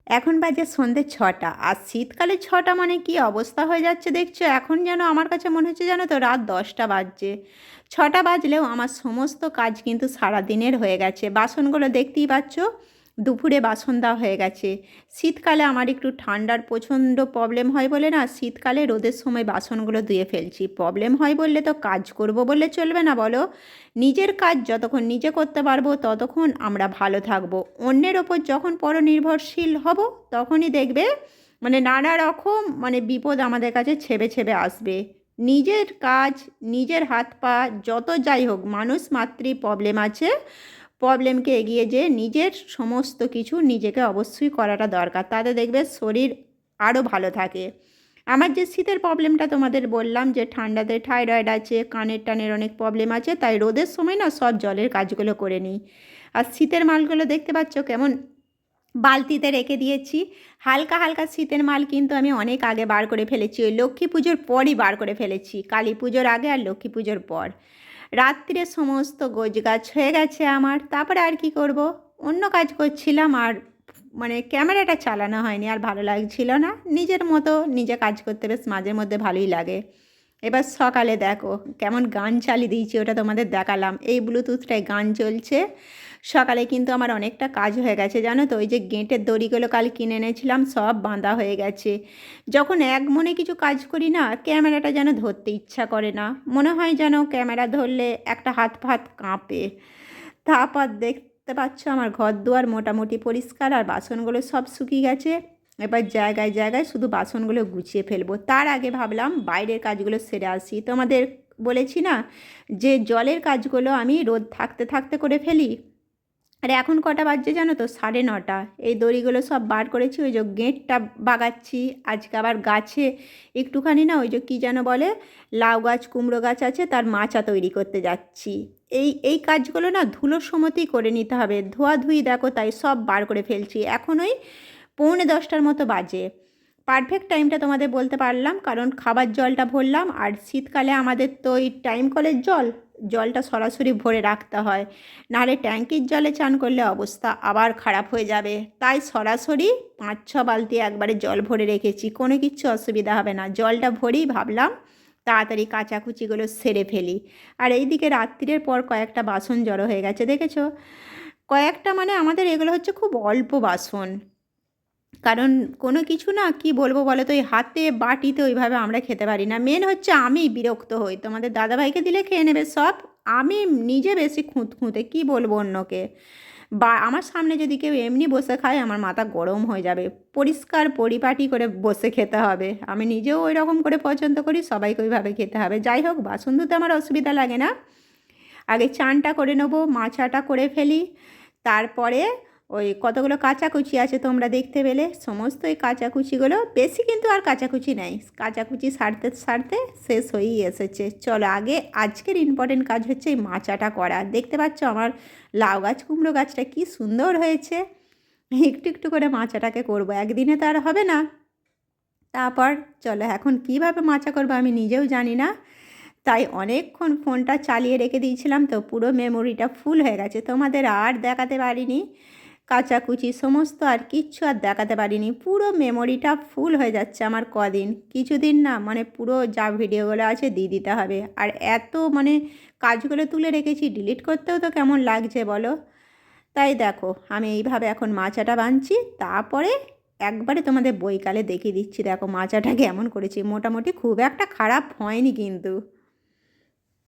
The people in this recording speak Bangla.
এখন বাজে সন্ধ্যে ৬টা, আর শীতকালে ৬টা মানে কি অবস্থা হয়ে যাচ্ছে দেখছো। এখন যেন আমার কাছে মনে হচ্ছে জানো তো রাত ১০টা বাজছে। ৬টা বাজলেও আমার সমস্ত কাজ কিন্তু সারাদিনের হয়ে গেছে। বাসনগুলো দেখতেই পাচ্ছ, দুপুরে বাসন দেওয়া হয়ে গেছে। শীতকালে আমার একটু ঠান্ডার প্রচণ্ড প্রবলেম হয় বলে না, শীতকালে রোদের সময় বাসনগুলো ধুয়ে ফেলছি। প্রবলেম হয় বললে তো কাজ করব বললে চলবে না বলো। নিজের কাজ যতক্ষণ নিজে করতে পারবো ততক্ষণ আমরা ভালো থাকবো। অন্যের ওপর যখন পরনির্ভরশীল হব তখনই দেখবে মানে নানা রকম মানে বিপদ আমাদের কাছে ছেবে ছেবে আসবে। নিজের কাজ, নিজের হাত পা যত যাই হোক, মানুষ মাত্রই প্রবলেম আছে। প্রবলেমকে এগিয়ে যেয়ে নিজের সমস্ত কিছু নিজেকে অবশ্যই করাটা দরকার, তাতে দেখবে শরীর আরও ভালো থাকে। আমার যে শীতের প্রবলেমটা তোমাদের বললাম, যে ঠান্ডাতে থাইরয়েড আছে, কানের টানের অনেক প্রবলেম আছে, তাই রোদের সময় না সব জলের কাজগুলো করে নিই। আর শীতের মালগুলো দেখতে পাচ্ছ কেমন বালতিতে রেখে দিয়েছি। হালকা হালকা শীতের মাল কিন্তু আমি অনেক আগে বার করে ফেলেছি, ওই লক্ষ্মী পুজোর পরই বার করে ফেলেছি, কালী পুজোর আগে আর লক্ষ্মী পুজোর পর। রাত্রে সমস্ত গোছগাছ হয়ে গেছে আমার, তারপরে আর কি করব, অন্য কাজ করছিলাম। আর মানে ক্যামেরাটা চালানো হয়নি, আর ভালো লাগছিল না। নিজের মতো নিজে কাজ করতে বেশ মাঝে মধ্যে ভালোই লাগে। এবার সকালে দেখো কেমন গান চালিয়ে দিয়েছি, ওটা তোমাদের দেখালাম। এই ব্লুটুথটায় গান চলছে। সকালে কিন্তু আমার অনেকটা কাজ হয়ে গেছে জানো তো। ওই যে গেঁটের দড়িগুলো কাল কিনে এনেছিলাম, সব বাঁধা হয়ে গেছে। যখন এক মনে কিছু কাজ করি না, ক্যামেরাটা যেন ধরতে ইচ্ছা করে না, মনে হয় যেন ক্যামেরা ধরলে একটা হাত ফাত কাঁপে। তারপর দেখতে পাচ্ছ আমার ঘর দুয়ার মোটামুটি পরিষ্কার, আর বাসনগুলো সব শুকিয়ে গেছে। এবার জায়গায় জায়গায় শুধু বাসনগুলো গুছিয়ে ফেলবো। তার আগে ভাবলাম বাইরের কাজগুলো সেরে আসি। তোমাদের বলেছি না যে জলের কাজগুলো আমি রোদ থাকতে থাকতে করে ফেলি। আর এখন কটা বাজছে জানো তো, 9:30। এই দড়িগুলো সব বার করেছি, ওই যে গেঁটটা বাগাচ্ছি। আজকে আবার গাছে একটুখানি না ওই যে কী যেন বলে, লাউ গাছ কুমড়ো গাছ আছে, তার মাচা তৈরি করতে যাচ্ছি। এই কাজগুলো না ধুলোর সময়তেই করে নিতে হবে। ধোয়াধুয়ি দেখো তাই সব বার করে ফেলছি। এখন ওই 9:45 মতো বাজে। পারফেক্ট টাইমটা তোমাদের বলতে পারলাম কারণ খাবার জলটা ভরলাম। আর শীতকালে আমাদের তো ওই টাইম কলের জলটা সরাসরি ভরে রাখতে হয়, নাহলে ট্যাঙ্কির জলে চান করলে অবস্থা আবার খারাপ হয়ে যাবে। তাই সরাসরি 5-6 বালতি একবারে জল ভরে রেখেছি, কোনো কিচ্ছু অসুবিধা হবে না। জলটা ভরেই ভাবলাম তাড়াতাড়ি কাচাকুচিগুলো সেরে ফেলি। আর এইদিকে রাত্রির পর কয়েকটা বাসন জড়ো হয়ে গেছে দেখেছো। কয়েকটা মানে আমাদের এগুলো হচ্ছে খুব অল্প বাসন। কারণ কোনো কিছু না কি বলবো বলো তো, এই হাতে বাটিতে ওইভাবে আমরা খেতে পারি না। মেন হচ্ছে আমি বিরক্ত হই, তোমাদের দাদাভাইকে দিলে খেয়ে নেবে সব, আমি নিজে বেশি খুঁতখুঁতে কী বলবো অন্যকে। বা আমার সামনে যদি কেউ এমনি বসে খায় আমার মাথা গরম হয়ে যাবে। পরিষ্কার পরিপাটি করে বসে খেতে হবে। আমি নিজেও ওই রকম করে পছন্দ করি, সবাইকে ওইভাবে খেতে হবে। যাই হোক, বাসন ধুতে আমার অসুবিধা লাগে না। আগে চানটা করে নেবো, মাছাটা করে ফেলি। তারপরে ওই কতগুলো কাচাকুচি আছে তোমরা দেখতে পেলে, সমস্ত এই কাচাকুচিগুলো, বেশি কিন্তু আর কাচাকুচি নেই, কাচাকুচি সারতে সারতে শেষ হয়েই এসেছে। চলো আগে আজকের ইম্পর্টেন্ট কাজ হচ্ছে এই মাচাটা করা। দেখতে পাচ্ছ আমার লাউ গাছ কুমড়ো গাছটা কি সুন্দর হয়েছে। একটু একটু করে মাচাটাকে করব, একদিনে তো আর হবে না। তারপর চলো এখন কিভাবে মাচা করবো আমি নিজেও জানি না, তাই অনেকক্ষণ ফোনটা চালিয়ে রেখে দিয়েছিলাম, তো পুরো মেমোরিটা ফুল হয়ে গেছে, তোমাদের আর দেখাতে পারিনি। কাচাকুচি সমস্ত আর কিচ্ছু আর দেখাতে পারিনি। পুরো মেমোরিটা ফুল হয়ে যাচ্ছে আমার কদিন, কিছুদিন না মানে পুরো যা ভিডিওগুলো আছে দিয়ে দিতে হবে। আর এত মানে কাজগুলো তুলে রেখেছি, ডিলিট করতেও তো কেমন লাগছে বলো। তাই দেখো আমি এইভাবে এখন মাচাটা বাঁধছি, তারপরে একবারে তোমাদের বইকালে দেখিয়ে দিচ্ছি দেখো মাচাটা কেমন করেছি। মোটামুটি খুব একটা খারাপ হয়নি কিন্তু।